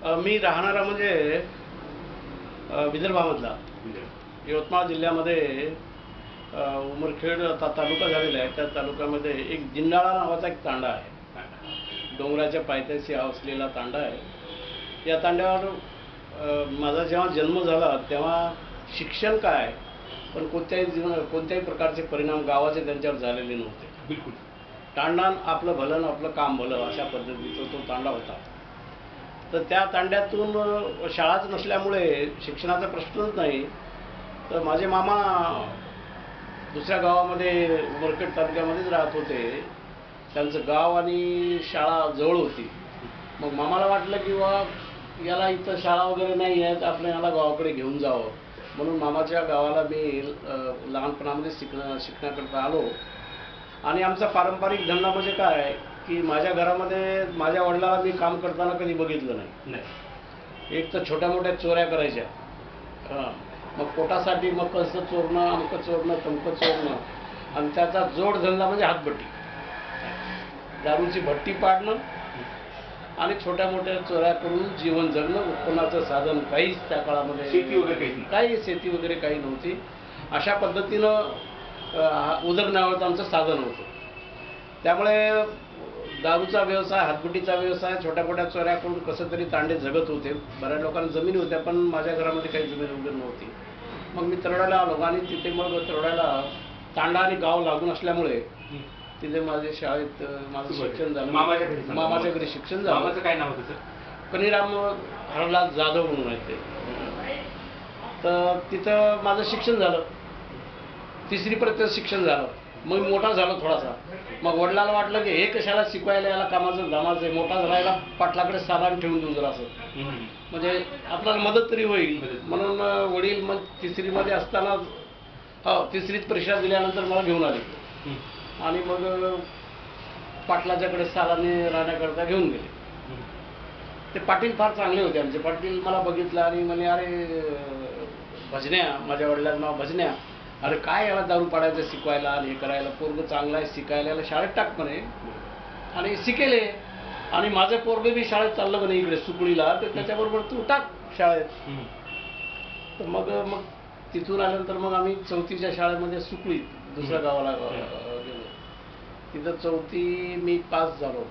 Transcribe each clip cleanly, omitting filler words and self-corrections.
मी राहणारा म्हणजे विदर्भामधला यवतमाळ जिल्ह्यामध्ये उमरखेड तालुका झालेला आहे. त्या तालुक्यामध्ये एक जिंडाळा नावाचा एक तांडा आहे. डोंगराच्या पायथ्याशी असलेला तांडा आहे. या तांड्यावर माझा जेव्हा जन्म झाला तेव्हा शिक्षण काय पण कोणत्याही प्रकारचे परिणाम गावाचे त्यांच्यावर झालेले नव्हते. बिलकुल. तांडा आपलं भलं आपलं काम भलं अशा पद्धतीचा तो तांडा होता. तर त्या तांड्यातून शाळाच नसल्यामुळे शिक्षणाचा प्रश्नच नाही. तर माझे मामा दुसऱ्या गावामध्ये उमरखेड तालुक्यामध्येच राहत होते. त्यांचं गाव आणि शाळा जवळ होती. मग मामाला वाटलं की याला इथं शाळा वगैरे नाही आहेत, आपण याला गावाकडे घेऊन जावं. म्हणून मामाच्या गावाला मी लहानपणामध्ये शिकण्याकरता आलो. आणि आमचा पारंपरिक धंदा म्हणजे काय की माझ्या घरामध्ये माझ्या वडिलांना मी काम करताना कधी बघितलं नाही. एक तर छोट्या मोठ्या चोऱ्या करायच्या, मग पोटासाठी मग कसं चोरणं, अमकं चोरणं, तमकं चोरणं. आणि त्याचा जोडधंदा म्हणजे हातभट्टी, दारूची भट्टी पाडणं आणि छोट्या मोठ्या चोऱ्या करून जीवन जगणं. उत्पन्नाचं साधन काहीच त्या काळामध्ये शेती वगैरे काही शेती वगैरे काही नव्हती. अशा पद्धतीनं उदरनिर्वाहाचं आमचं साधन होतं. त्यामुळे दारूचा व्यवसाय, हातभट्टीचा व्यवसाय, छोट्या मोठ्या चोऱ्या करून कसं तरी तांडे जगत होते. बऱ्याच लोकांना जमीन होत्या पण माझ्या घरामध्ये काही जमीन वगैरे नव्हती. मग मी तरोड्याला आलो आणि तिथे मग तरोड्याला तांडा आणि गाव लागून असल्यामुळे तिथे माझ्या शाळेत माझं शिक्षण झालं. मामाच्या घरी शिक्षण झालं. मामाचं काय नाव होतं सर? कनिराम हरलाल जाधव म्हणून आहे ते. तर तिथं माझं शिक्षण झालं. 3री पर्यंत शिक्षण झालं. मग मोठा झालो थोडासा. मग वडिलांना वाटलं की हे कशाला शिकवायला, याला कामाचं जमाचं आहे, मोठा झाला पाटलाकडे साधारण ठेवून देऊन जरा असं, म्हणजे आपल्याला मदत तरी होईल. म्हणून वडील मग 3रीमध्ये असताना 3रीत परीक्षा दिल्यानंतर मला घेऊन आले आणि मग पाटलाच्याकडे सालाने राहण्याकरता घेऊन गेले. ते पाटील फार चांगले होते आमचे. पाटील मला बघितलं आणि म्हणे, अरे भजन्या, माझ्या वडिलांचं नाव भजन्या, अरे काय याला दारू पाडायचं शिकवायला आणि हे करायला, पोरगं चांगला आहे, शिकायला याला शाळेत टाक म्हणे. आणि शिकेले. आणि माझं पोरगं बी शाळेत चाललं म्हणे इकडे सुकळीला, तर त्याच्याबरोबर तू टाक शाळेत. तर मग तिथून आल्यानंतर मग आम्ही 4थीच्या शाळेमध्ये सुकळी दुसऱ्या गावाला गेलो. तिथं 4थी मी पास झालो.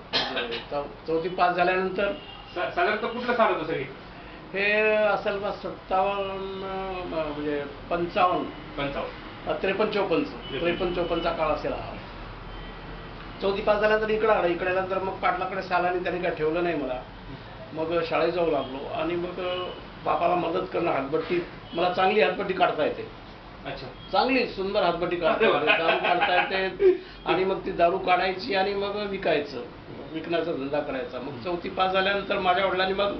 4थी पास झाल्यानंतर साधारणतः कुठलं साल होतं सर? हे असेल बा 57 म्हणजे 55 53-54चा काळ असेल हा. 4थी पास झाल्यानंतर इकडं आलं. इकडे आल्यानंतर मग पाटलाकडे सालानी त्यांनी काय ठेवलं नाही मला. मग शाळेत जाऊ लागलो आणि मग बापाला मदत करणं. हातभट्टी मला चांगली हातभट्टी काढता येते. अच्छा. चांगली सुंदर हातभट्टी काढता येते, दारू काढता येते. आणि मग ती दारू काढायची आणि मग विकण्याचा धंदा करायचा. मग 4थी पास झाल्यानंतर माझ्या वडिलांनी मग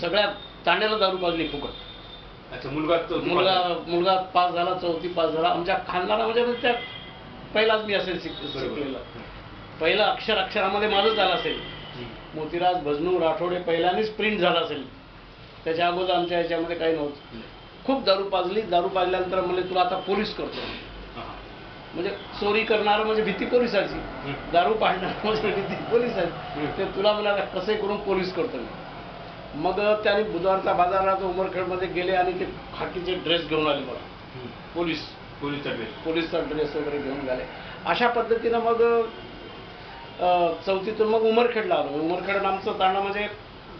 सगळ्या तांड्याला दारू पाजली फुकट. अच्छा. मुलगा पास झाला, 4थी पास झाला. आमच्या खानदानामध्ये त्या पहिलाच मी असेल शिकलेला. पहिलं अक्षरामध्ये माझंच झालं असेल. मोतीराज भजनू राठोडे पहिल्यानेच प्रिंट झाला असेल. त्याच्या अगोदर आमच्या ह्याच्यामध्ये काही नव्हतं. खूप दारू पाजली. दारू पाजल्यानंतर म्हणजे तुला आता पोलीस करतो, म्हणजे चोरी करणार म्हणजे भीती पोलिसाची, दारू पाडणार म्हणजे भीती पोलिसाची. ते तुला म्हणाला कसंही करून पोलीस करतो. मग त्यांनी बुधवारचा बाजारात उमरखेडमध्ये गेले आणि ते खाकीचे ड्रेस घेऊन आले मला. पोलीसचा ड्रेस वगैरे घेऊन गेले. अशा पद्धतीनं मग 4थीतून मग उमरखेडला आलो. उमरखेड आमचं तांडा म्हणजे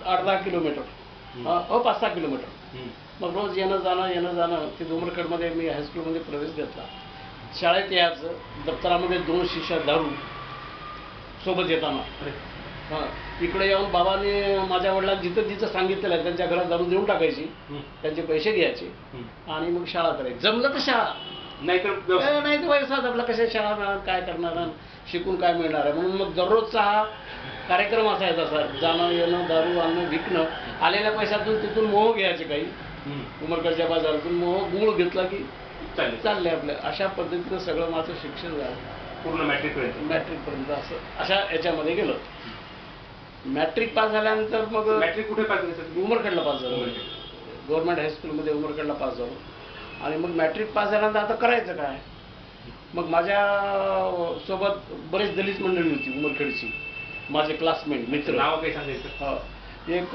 8-10 किलोमीटर, 5-6 किलोमीटर. मग रोज येणं जाणं. तिथे उमरखेडमध्ये मी हायस्कूलमध्ये प्रवेश घेतला. शाळेत यायचं, दप्तरामध्ये 2 शिशा दारू सोबत येताना. इकडे येऊन बाबांनी माझ्या वडिलांना जिथं सांगितलेलं आहे त्यांच्या घरात दारू देऊन टाकायची, त्यांचे पैसे घ्यायचे आणि मग शाळा करायची. जमलं तर शाळा, नाही तर पैसाच आपला कशा शाळा मिळणार, काय करणार, शिकून काय मिळणार आहे. म्हणून मग दररोजचा हा कार्यक्रम असायचा सर. जाणं येणं, दारू आणणं, विकणं. आलेल्या पैशातून तिथून मोह घ्यायचे काही. उमरखेडच्या बाजारातून मोह गुळ घेतला की चालले आपल्या. अशा पद्धतीनं सगळं माझं शिक्षण झालं पूर्ण मॅट्रिकपर्यंत. अशा याच्यामध्ये गेलो. मॅट्रिक पास झाल्यानंतर मग मॅट्रिक कुठे पास झालं? उमरखेडला पास झालो. गव्हर्नमेंट हायस्कूलमध्ये उमरखेडला पास झालो. आणि मग मॅट्रिक पास झाल्यानंतर आता करायचं काय. मग माझ्या सोबत बरेच दलित मंडळी होती उमरखेडची, माझे क्लासमेट मित्र. नाव काही सांगायचं? एक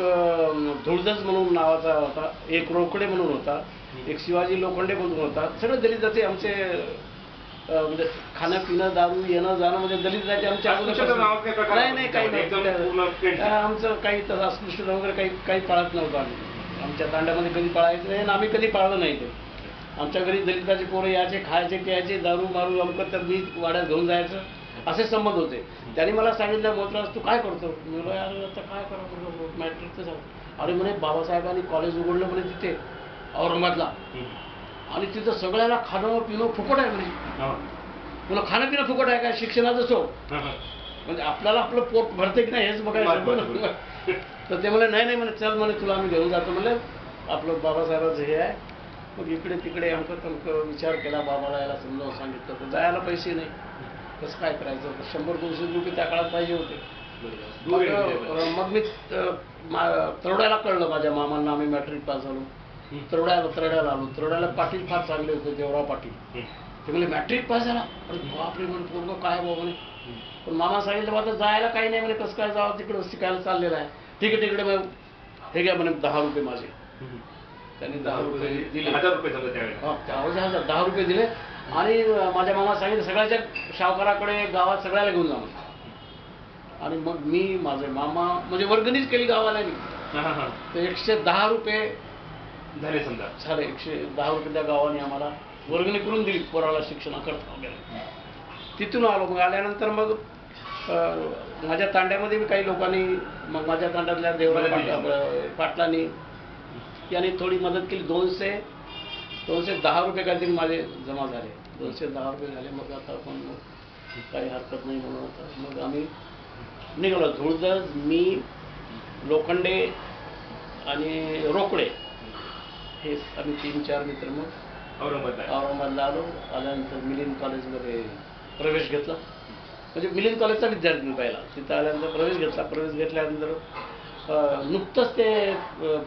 धुळदज म्हणून नावाचा होता, एक रोकडे म्हणून होता, एक शिवाजी लोखंडे म्हणून होता. सगळे दलित जाती आमचे म्हणजे खाणं पिणं दारू येणं जाणं म्हणजे दलित जाती आमच्या अस्पृश्यता नावाचा काही प्रकार नाही नाही काही एकदम पूर्ण नव्हतं. प्लेन. आमचं काही तसं अस्पृश्यता वगैरे काही पाळत नव्हतं आम्ही. आमच्या तांड्यामध्ये कधी पाळायचं नाही आणि आम्ही कधी पाळलं नाही ते. आमच्या घरी दलिताचे पोरं यायचे, खायचे प्यायचे, दारू मारू अमकं तर मी वाड्यात घेऊन जायचं असे संबंध होते. त्यांनी मला सांगितलं मोत्रास तू काय करतो? मी म्हणलं यार आता काय करा, मॅट्रिकचं झालं. अरे म्हणे बाबासाहेबांनी कॉलेज उघडलं म्हणे तिथे औरंगाबादला आणि तिथं सगळ्याला खाणं पिणं फुकट आहे म्हणे. तुला खाणं पिणं फुकट आहे काय? शिक्षणाचं सोड, म्हणजे आपल्याला आपलं पोट भरते की नाही हेच बघायचं. तर ते म्हणले नाही नाही म्हणे चल म्हणे तुला आम्ही घेऊन जातो म्हणले. आपलं बाबासाहेबांचं हे आहे. मग इकडे तिकडे अमकं तमकं विचार केला, बाबाला याला समजावून सांगितलं. तर जायला पैसे नाही, कसं काय करायचं? 100-200 रुपये त्या काळात पाहिजे होते. मग मी तरोड्याला कळलं माझ्या मामांना, आम्ही मॅट्रिक पास झालो. तरोड्याला आलो. तरोड्याला पाटील फार चांगले होते, देवराव पाटील. ते म्हणजे मॅट्रिक पास झाला. अरे बापरे म्हणे पोरगं काय बाबा म्हणे. पण मामा सांगितलं माझं जायला काही नाही म्हणे, कसं काय जावं तिकडं शिकायला चाललेलं आहे. ठीक आहे तिकडे मग हे घ्या म्हणे 10 रुपये माझे. त्यांनी 10 रुपये दिले. 1000 रुपये झालं त्यावेळेस. त्यावेळेस 10 रुपये दिले आणि माझ्या मामा सांगितलं सगळ्याच्या शावकाराकडे गावात सगळ्याला घेऊन जा. आणि मग मी माझे मामा म्हणजे वर्गणीच केली गावाला मी. तर 110 रुपये झाले समजा. झाले. 110 रुपये त्या गावाने आम्हाला वर्गणी करून दिली पोराला शिक्षणाकरता वगैरे. तिथून आलो. मग आल्यानंतर मग माझ्या तांड्यामध्ये मी काही लोकांनी, मग माझ्या तांड्यातल्या देवराव पाटलांनी याने थोडी मदत केली. 210 रुपये काहीतरी माझे जमा झाले. 210 रुपये झाले. मग आता आपण काही हरकत नाही म्हणून होता. मग आम्ही निघालो. धुळदज, मी, लोखंडे आणि रोकडे हे आम्ही 3-4 मित्र मग औरंगाबादला आलो. आल्यानंतर मिलिंद कॉलेजमध्ये प्रवेश घेतला. म्हणजे मिलिंद कॉलेजचा विद्यार्थी मी पहिला. तिथं आल्यानंतर प्रवेश घेतला. प्रवेश घेतल्यानंतर नुकतंच ते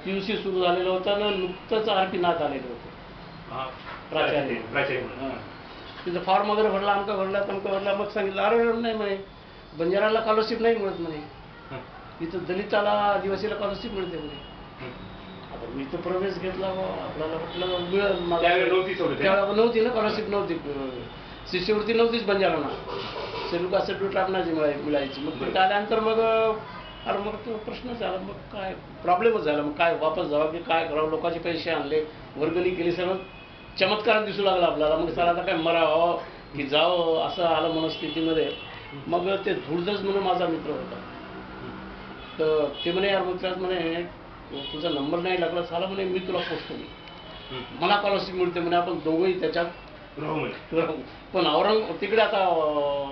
PUC सुरू झालेलं होतं आणि नुकतंच RP नाथ आलेले होते प्राचार्य. तिथं फॉर्म वगैरे भरला, आमका भरला तमका भरला. मग सांगितलं अरे नाही म्हणे बंजाराला स्कॉलरशिप नाही मिळत म्हणे, इथं दलिताला आदिवासीला स्कॉलरशिप मिळते म्हणे. आता मी तर प्रवेश घेतला, आपल्याला म्हटलं मिळत. त्यावेळेला नव्हती ना स्कॉलरशिप, नव्हती शिष्यवृत्ती नव्हतीच बंजारांना. सेलुका सेटूट आपणाची मिळायची. मग तिथं आल्यानंतर मग अरे मग तो प्रश्नच झाला. मग काय प्रॉब्लेमच झाला. मग काय वापस जावं की काय करावं? लोकांचे पैसे आणले, वर्गणी केली, सगळं चमत्कार दिसू लागला आपल्याला. मग चला आता काय मरावं की जावं असं आलं मनस्थितीमध्ये. मग ते धुळदज म्हणून माझा मित्र होता. तर ते म्हणे यार मित्रात म्हणे तुझा नंबर नाही लागला, चाला म्हणे मी तुला पोचतो, मला स्कॉलरशिप मिळते म्हणे, आपण दोघंही त्याच्यात राहू. पण तिकडे आता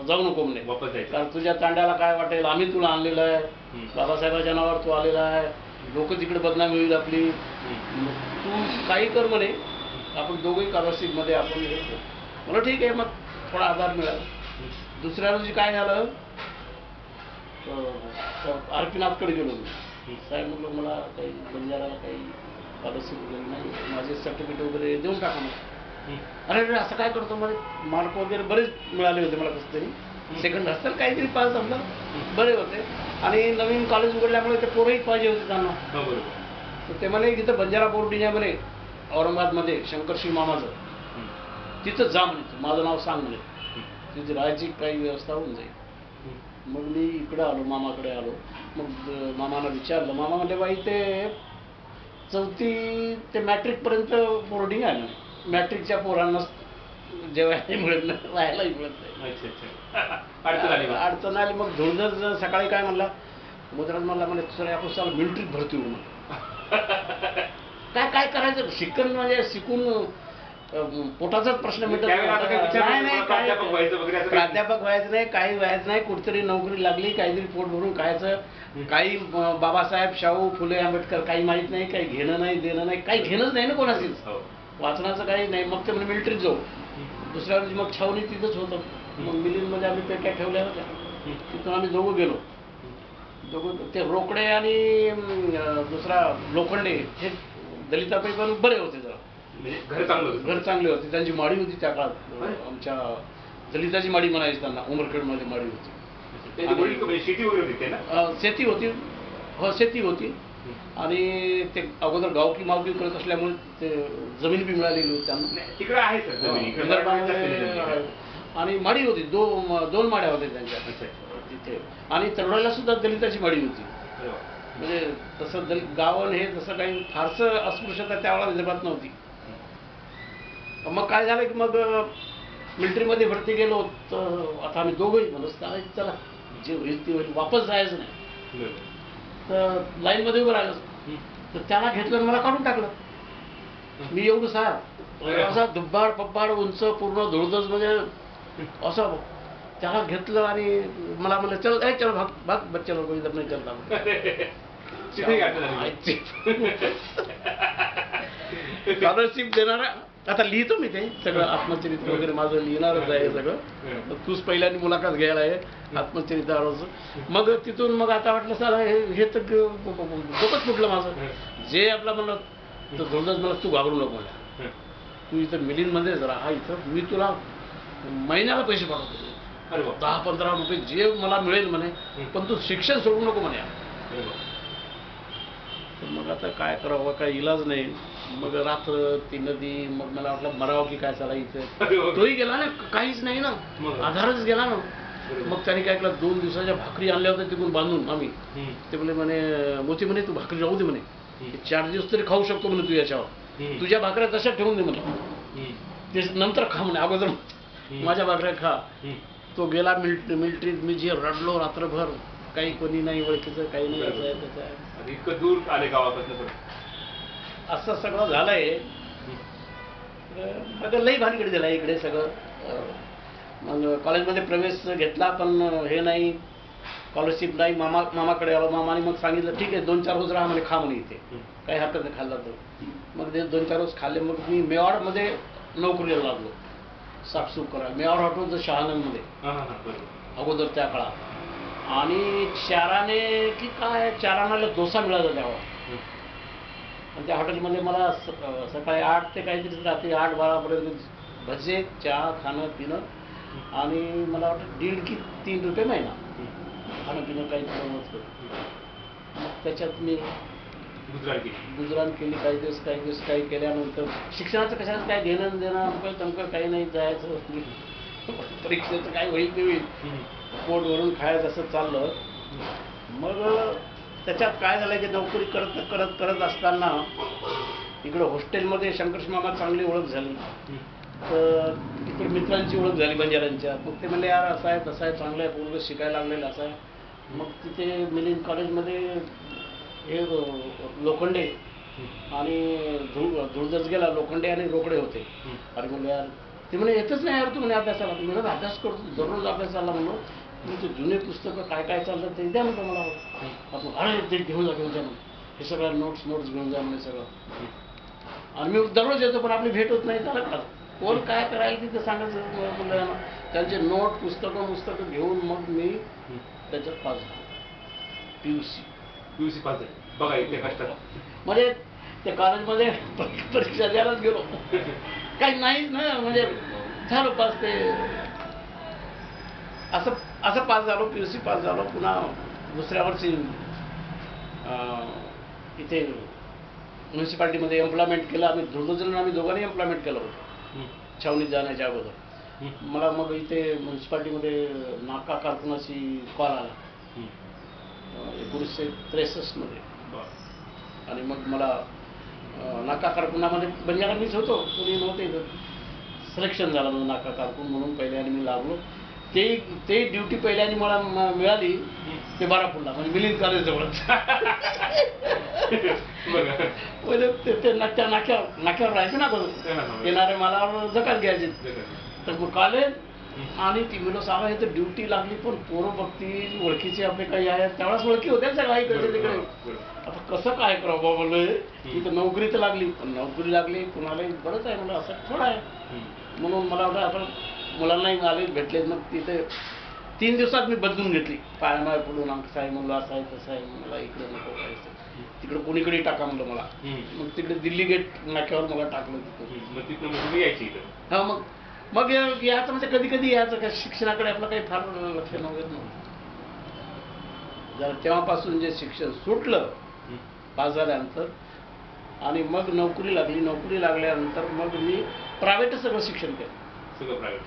जाऊ नको म्हणे, वापस जायचं. कारण तुझ्या तांड्याला काय वाटेल, आम्ही तुला आणलेलं आहे, बाबासाहेबांच्या नावावर तू आलेला आहे, लोक तिकडे बदनामी होईल आपली, तू काही कर म्हणे, आपण दोघंही स्कॉलरशिपमध्ये आपण हे करू. मला ठीक आहे. मग थोडा आधार मिळाला. दुसऱ्या रोजी काय झालं, RP नाथकडे गेलो मी. साहेब म्हटलं मला काही बंजाराला काही स्कॉलरशिप वगैरे नाही, माझे सर्टिफिकेट वगैरे देऊन टाका मला. अरे अरे असं काय करतो, मला मार्क वगैरे बरेच मिळाले होते मला कसं तरी, सेकंड असतात काहीतरी पास समजा बरे होते. आणि नवीन कॉलेज उघडल्यामुळे ते पोरंही पाहिजे होते त्यांना. तर ते म्हणे तिथं बंजारा बोर्डिंग आहे म्हणे औरंगाबादमध्ये, शंकरशिव मामाचं, तिथं जा म्हणे, माझं नाव सांग म्हणे, तिथे राहायची काही व्यवस्था होऊन जाईल. मग मी इकडे आलो, मामाकडे आलो. मग मामाला विचारलं. मामा म्हणले बाई ते 4थी ते मॅट्रिकपर्यंत बोर्डिंग आहे म्हणे, मॅट्रिकच्या पोरांना जेवायला मिळत नाही, राहायलाही मिळत नाही. अडचण आली. मग धुळदज सकाळी काय म्हणला, मुद्राज म्हणला म्हणे सर आपण साला मिलिटरीत भरती होऊ म्हणे. काय करायचं, शिकून म्हणजे शिकून पोटाचाच प्रश्न मिटत नाही, प्राध्यापक व्हायचं नाही, काही व्हायचं नाही, कुठतरी नोकरी लागली, काहीतरी पोट भरून खायचं. काही बाबासाहेब, शाहू, फुले, आंबेडकर काही माहीत नाही, काही घेणं नाही, देणं नाही, काही घेणंच नाही ना कोणाचीच, वाचनाचं काही नाही. मग ते म्हणजे मिलिटरीत जाऊ. दुसऱ्या वेळेस मग छावणी तिथंच होतं. मग मिलिंदमध्ये आम्ही पेट्या ठेवल्या होत्या, तिथून आम्ही दोघं गेलो. ते रोकडे आणि दुसरा लोखंडे हे दलितापैकी पण बरे होते, जरा घर चांगले होते. त्यांची माडी होती त्या काळात, आमच्या दलिताची माडी म्हणायची त्यांना, उमरखेडमध्ये माडी होती, शेती होती. हो शेती होती आणि ते अगोदर गावकी मावकी करत असल्यामुळे ते जमीन बी मिळालेली होती त्यांना. तिकडे आहे सर जमिनी इकडे विदर्भामध्ये जमिनी आहे. आणि माडी होती दोन माड्या होत्या त्यांच्या अच्छा. तिथे आणि तरोड्याला सुद्धा दलिताची माडी होती. अरे वा. म्हणजे तसं गावन हे तसं काही फारसं अस्पृश्यता त्यावेळेला विदर्भात नव्हती. मग काय झालं की मग मिलिटरीमध्ये भरती गेलो तर आता आम्ही दोघंही म्हणून चालायचं चला जे होईल ते होईल वापस जायचं नाही. बरोबर. तर लाईनमध्ये उभं राहिलं तर त्याला घेतलं आणि मला काढून टाकलं. मी एवढं असा दुब्बाड पब्बाड उंच पूर्ण धुळदस म्हणजे असं त्याला घेतलं आणि मला म्हणलं चल चल भाग भाग बच्चे लोक इधर नाही चलता. तिथे गाठलं स्कॉलरशिप देणारा आता लिहितो मी ते सगळं आत्मचरित्र वगैरे माझं लिहिणारच आहे सगळं. तूच पहिल्यांदा मुलाखत घ्यायला आहे आत्मचरित्रावरच. मग तिथून मग आता वाटलं सर हे तर डोकंच फुटलं माझं. जे आपलं म्हणलं तर धुळदस मला तू घाबरू नको म्हणलं. तू इथं मिलिंदमध्येच राहा इथं मी तुला महिन्याला पैसे पाठवतो. 10-15 रुपये जे मला मिळेल म्हणे पण तू शिक्षण सोडू नको म्हणे. तर मग आता काय करावं काही इलाज नाही. मग रात्र ती नदी मग मला वाटलं मरावं की काय चालायचं. तोही गेला ना काहीच नाही ना आधारच गेला ना. मग त्याने काय केलं 2 दिवसाच्या भाकरी आणल्या होत्या तिकडून बांधून आम्ही. ते म्हणे मोती म्हणे तू भाकरी राहू दे म्हणे 4 दिवस तरी खाऊ शकतो म्हणे तू याच्यावर तुझ्या भाकऱ्या तशा ठेवून दे म्हणे ते नंतर खा म्हणे अगोदर माझ्या भाकऱ्या खा. तो गेला मिलिटरीत. मी जे रडलो रात्रभर काही कोणी नाही ओळखीचं काही नाही असं आहे तसं आहे. इतकं दूर आले गावापासून असं सगळं झालंय. अगं लई भानगडी झाला इकडे सगळं. मग कॉलेजमध्ये प्रवेश घेतला पण हे नाही स्कॉलरशिप नाही. मामाकडे आलो. मामाने मग सांगितलं ठीक आहे 2-4 रोज राहा म्हणे खा म्हणे इथे काही हरकत नाही खाल्ला तर. मग ते 2-4 रोज खाल्ले. मग मी मेवाडमध्ये नोकरीला लागलो साफसूफ करा. मेवाड हॉटेलचं शहानंदमध्ये अगोदर त्या काळात. आणि चाराने की काय चारानाला डोसा मिळाला त्यावर. आणि त्या हॉटेलमध्ये मला सकाळी 8 ते काहीतरी रात्री 8-12 पर्यंत भजे चहा खाणं पिणं आणि मला वाटतं 1.5 की 3 रुपये महिना खाणं पिणं काही मग त्याच्यात मी गुजरात केली काही दिवस काही केल्यानंतर शिक्षणाचं कशाचं काय घेणं देणं तमकं काही नाही जायचं. परीक्षेचं काय होईल ते होईल पोट भरून खायचं असं चाललं. मग त्याच्यात काय झालं की नोकरी करत असताना इकडं हॉस्टेलमध्ये शंकरशी मामा चांगली ओळख झाली. तर इकडे मित्रांची ओळख झाली बंजाऱ्यांच्या. मग ते म्हणले यार असं आहे तसं आहे चांगलं आहे पूर्ण शिकायला लागलेलं असं आहे. मग तिथे मिलिंद कॉलेजमध्ये हे लोखंडे आणि धुळदस गेला लोखंडे आणि रोकडे होते. अरे म्हणलं यार ते म्हणे येतच नाही यार तू म्हणे अभ्यासाला. म्हणून अभ्यास करतो दररोज अभ्यासाला म्हणलो. तुमचे जुने पुस्तकं काय काय चालतात ते द्या म्हणतो मला. आपण अरे ते घेऊन जा म्हणून हे सगळं नोट्स घेऊन जा म्हणे सगळं. आणि मी दररोज येतो पण आपली भेट होत नाही झालं का कोण काय करायला तिथे सांगायचं म्हणलं. त्यांचे नोट पुस्तकं घेऊन मग मी त्याच्यात पास झालो. PUC पास आहे बघा इथे कष्टात. म्हणजे त्या कॉलेजमध्ये परीक्षा द्यायलाच गेलो काही नाहीच ना म्हणजे झालो पास. ते असं पास झालो PUC पास झालो. पुन्हा दुसऱ्या वर्षी इथे म्युन्सिपाल्टीमध्ये एम्प्लॉयमेंट केलं. आम्ही दोघांनी एम्प्लॉयमेंट केलं होतं छावणीत जाण्याच्या अगोदर. मला मग इथे म्युन्सिपाल्टीमध्ये नाका कारकुनाची कॉल आला 1963 मध्ये. आणि मग मला नाका कारकुनामध्ये बंजारा मीच होतो कोणी नव्हते इथं. सिलेक्शन झालं म्हणजे नाका कारकून म्हणून पहिल्याने मी लागलो. ते ड्युटी पहिल्याने मला मिळाली ते बारापूरला म्हणजे मिलिंद कॉलेजजवळच. पहिले ते नाक्यावर राहायचे ना येणारे मला जकात घ्यायचे. तर मग कॉलेज आणि ती मिलोस आला हे तर ड्युटी लागली. पण पोरं बघती ओळखीचे आपले काही आहेत त्यावेळेस ओळखी होत्या सगळ्या इकडचे तिकडे. आता कसं काय करावं बाबा म्हणलं इथं नोकरी तर लागली पण नोकरी लागली कुणालाही बरंच आहे म्हणलं असं थोडं आहे. म्हणून मला वाटतं आपण मुलांनाही आले भेटले. मग तिथे 3 दिवसात मी बदलून घेतली. पायामाय पडून अंक आहे म्हणलं असं आहे तसं आहे मला इकडे नको करायचं तिकडे कोणीकडे टाका म्हणलं मला. मग तिकडे दिल्ली गेट नाक्यावर मला टाकलं तिथं. हा मग याचं म्हणजे कधी यायचं काय शिक्षणाकडे आपलं काही फार लक्ष नव्हतं. जरा तेव्हापासून जे शिक्षण सुटलं पास झाल्यानंतर आणि मग नोकरी लागली. नोकरी लागल्यानंतर मग मी प्रायव्हेटच सगळं शिक्षण केलं.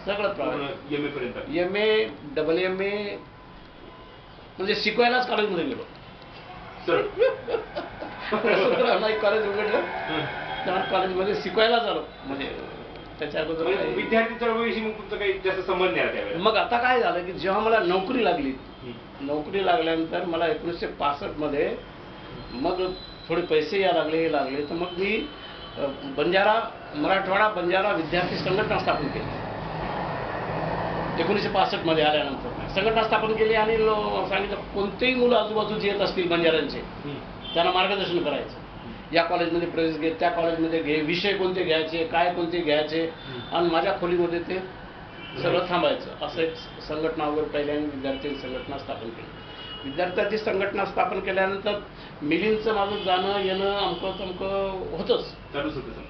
सगळं प्रायव्हेट. एम ए पर्यंत. MA, MA म्हणजे शिकवायलाच कॉलेजमध्ये गेलो. कॉलेज उघडलं तेव्हा कॉलेजमध्ये शिकवायलाच आलो. म्हणजे त्याच्या अगोदर विद्यार्थी चळवळीशी मग तुमचं काही जास्त संबंध नाही त्यावेळेला. मग आता काय झालं की जेव्हा मला नोकरी लागली, नोकरी लागल्यानंतर मला 1965 मध्ये मग थोडे पैसे यायला लागले, हे लागले, तर मग मी मराठवाडा बंजारा विद्यार्थी संघटना स्थापन केली. 1965 मध्ये आल्यानंतर संघटना स्थापन केली आणि सांगितलं कोणतेही मुलं आजूबाजूचे येत असतील बंजाऱ्यांचे त्यांना मार्गदर्शन करायचं. या कॉलेजमध्ये प्रवेश घे, त्या कॉलेजमध्ये घे, विषय कोणते घ्यायचे, काय कोणते घ्यायचे, आणि माझ्या खोलीमध्ये ते सगळं थांबायचं. असं एक संघटना वगैरे पहिल्यांदा विद्यार्थी संघटना स्थापन केली. विद्यार्थ्यांची संघटना स्थापन केल्यानंतर मिलींचं माझं जाणं येणं अमकं तमकं होतंच,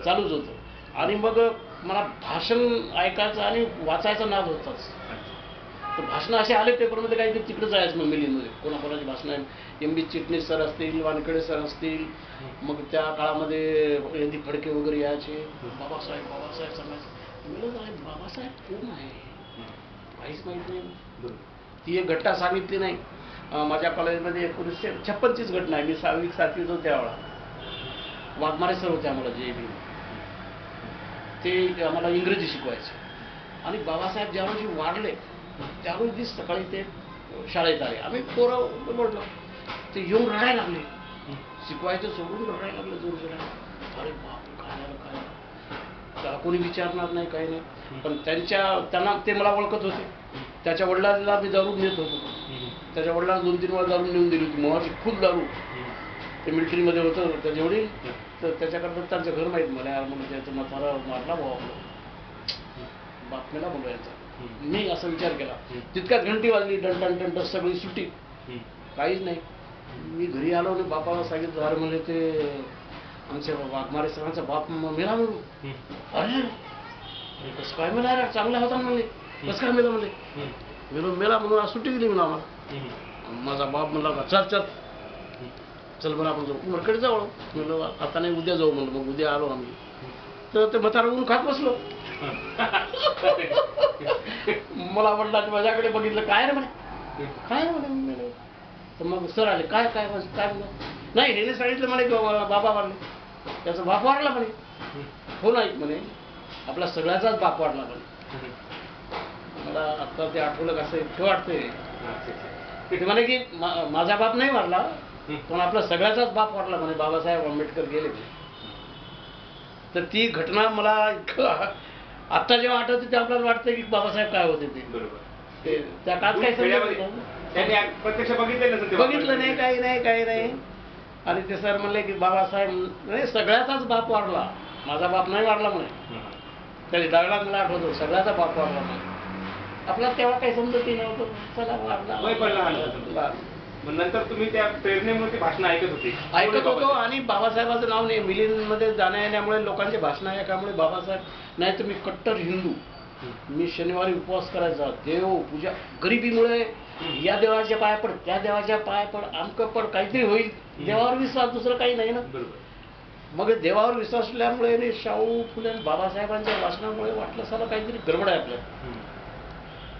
चालूच होतं. आणि मग मला भाषण ऐकायचं आणि वाचायचा नाद होताच. तर भाषणं असे आले पेपरमध्ये काही ते तिकडे जायचं मग मिलींमध्ये. कोणाकोणाची भाषणं आहे, MB चिटणीस सर असतील, वानखेडे सर असतील, मग त्या काळामध्ये यंदी फडके वगैरे यायचे. बाबासाहेब सांगायचे. मिळत आहे बाबासाहेब कोण आहे काहीच माहीत नाही. ती एक घटना सांगितली नाही. माझ्या कॉलेजमध्ये 1956ची घटना आहे. मी 6वी 7वीत होतो त्यावेळा. वाघमारे सर होते आम्हाला JB. ते आम्हाला इंग्रजी शिकवायचे. आणि बाबासाहेब ज्यावेळी वाढले त्यावेळी सकाळी ते शाळेत आले. आम्ही पोरं बोललो, ते येऊन रडायला लागले. शिकवायचं सोडून रडायला लागले जोर जोरात. अरे बाप काय झालं काय. त्याला कोणी विचारणार नाही काही नाही. पण त्यांना ते मला ओळखत होते. त्याच्या वडिलांना मी दारू नेत होतो. त्याच्या वडिलांना 2-3 वेळा दारू नेऊन दिली होती. मोहाची खूप दारू. ते मिलिटरीमध्ये होतं त्याचे वडील. तर त्याच्याकरता त्यांचं घर माहीत मला यार म्हणून त्याचं म्हातारा मारला भाऊ बातमीला बोलवायचा. मी असा विचार केला. तितक्यात घंटी वाजली, डंटन सगळी सुटी. काहीच नाही. मी घरी आलो आणि बापाला सांगितलं अरे म्हणजे ते आमच्या वाघमारे सरांचा बाप मेला म्हणून. अरे कसं काय मेला रे, चांगला होता म्हणले. कसं काय मेला म्हणले. मेला म्हणून आज सुट्टी दिली म्हणून आम्हाला. माझा बाप म्हणला का चल बरं आपण जाऊ मरकडे जाऊ. म्हणलं आता नाही उद्या जाऊ म्हणलं. मग उद्या आलो आम्ही. तर ते म्हातारा ऊन खात बसलो. मला म्हटलं माझ्याकडे बघितलं काय रे म्हणे काय म्हणे. तर मग सर आले काय काय काय म्हणलं. नाही हे सांगितलं म्हणे बाबा वारले, त्याचा बाप वारला म्हणे. हो नाही म्हणे आपला सगळ्याचाच बाप वारला म्हणे. मला आता ते आठवलं कसं इतकं वाटतंय. ते म्हणे की माझा बाप नाही वारला पण आपला सगळ्याचाच बाप वारला म्हणे. बाबासाहेब आंबेडकर गेले. तर ती घटना मला आता जेव्हा आठवते तेव्हा आपल्याला वाटतं की बाबासाहेब काय होते ते त्या काळात काय प्रत्यक्ष बघितलं नाही काही नाही. आणि ते सर म्हणले की बाबासाहेब नाही सगळ्याचाच बाप वारला, माझा बाप नाही वारला म्हणे. त्या दगडात मला आठवतो सगळ्याचा बाप वारला म्हणे. आपल्याला तेव्हा काही समजतही नव्हतं. चला वारला. नंतर तुम्ही त्या प्रेरणेमुळे भाषण ऐकत होतो. आणि बाबासाहेबांचं नाव नाही मिलींमध्ये जाण्या येण्यामुळे लोकांचे भाषण ऐकामुळे बाबासाहेब नाही तर मी कट्टर हिंदू. मी शनिवारी उपवास करायचा. देव पूजा गरिबीमुळे या देवाच्या पाया पड त्या देवाच्या पाया पड आमकं पड काहीतरी होईल. देवावर विश्वास दुसरं काही नाही ना. मग देवावर विश्वास असल्यामुळे शाहू फुले बाबासाहेबांच्या भाषणामुळे वाटलं साला काहीतरी गडबड आहे आपल्याला.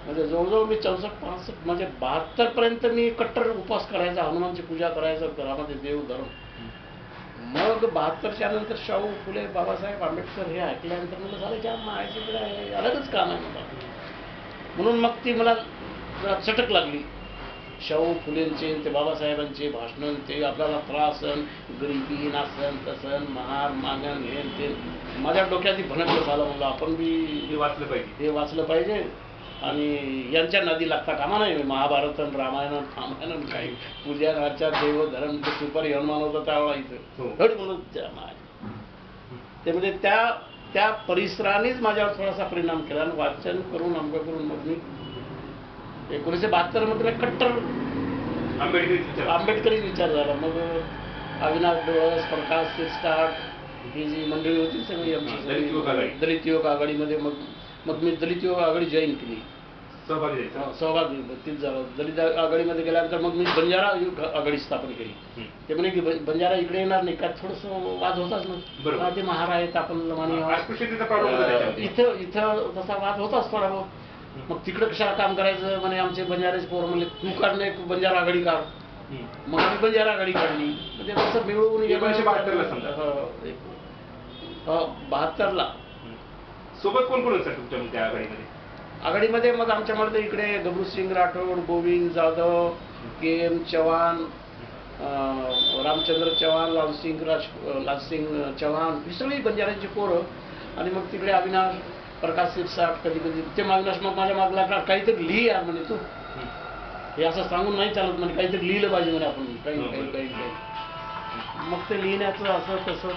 म्हणजे जवळजवळ मी 64-65 म्हणजे 72 पर्यंत मी कट्टर उपवास करायचा, हनुमानची पूजा करायचं घरामध्ये देव धर्म. मग 72च्या नंतर शाहू फुले बाबासाहेब आंबेडकर हे ऐकल्यानंतर मला झालं ज्या मायाची अलगच काम आहे मला. म्हणून मग ती मला जरा चटक लागली. शाहू फुलेंचे ते बाबासाहेबांचे भाषण ते आपल्याला त्रासन गरिबी नासन तसन महार मागण हे ते माझ्या डोक्यात भनकलं झालं. म्हणलं आपण बी हे वाचलं पाहिजे आणि यांच्या नदी लागता कामा नाही. महाभारत रामायण काही पूजा देव धर्म ते सुपारी हनुमान होता त्यावेळा इथं म्हणून ते म्हणजे त्या परिसरानेच माझ्यावर थोडासा परिणाम केला. आणि वाचन करून आंबे करून मग मी 1972 मध्ये कट्टर आंबेडकरी विचार झाला. मग अविनाश डोळस, प्रकाश सिरस्टार्ट ही जी मंडळी होती सगळी आमची दलित युवक आघाडीमध्ये मग मी दलित युवक आघाडी जॉईन केली सहभागी द्यायचा. सहभाग तीच झालं. दलित आघाडीमध्ये गेल्यानंतर मग मी बंजारा आघाडी स्थापन केली. ते म्हणे की बंजारा इकडे येणार नाही, काय थोडंसं वाद होताच ना. बरोबर. हा, ते महार आहेत, आपण लमानी आहोत. अस्पृश्यतेचा प्रॉब्लेम होता त्याच्यामध्ये. इथं तसा वाद होताच थोडा बहुत. मग तिकडे कशाला काम करायचं म्हणे, आमचे बंजारेच पोरं म्हणले तू काढ एक बंजारा आघाडी काढ. मग आम्ही बंजारा आघाडी काढली. म्हणजे तसं मिळून 1972 ला समजा. 72ला. सोबत कोण कोण होतं तुमच्या त्या आघाडीमध्ये? आघाडीमध्ये मग आमच्यामध्ये इकडे गबरूसिंग राठोड, गोविंद जाधव, के एम चव्हाण, रामचंद्र चव्हाण, लालसिंग चव्हाण, ही सगळी बंजाऱ्यांची पोरं. आणि मग तिकडे अविनाश, प्रकाश शिरसाट, कधी कधी ते अविनाश मग माझ्या माग लागणार, काहीतरी लिही यार म्हणे तू, हे असं सांगून नाही चालत म्हणे, काहीतरी लिहिलं पाहिजे म्हणे आपण काही काही काही. मग ते लिहिण्याचं असं तसं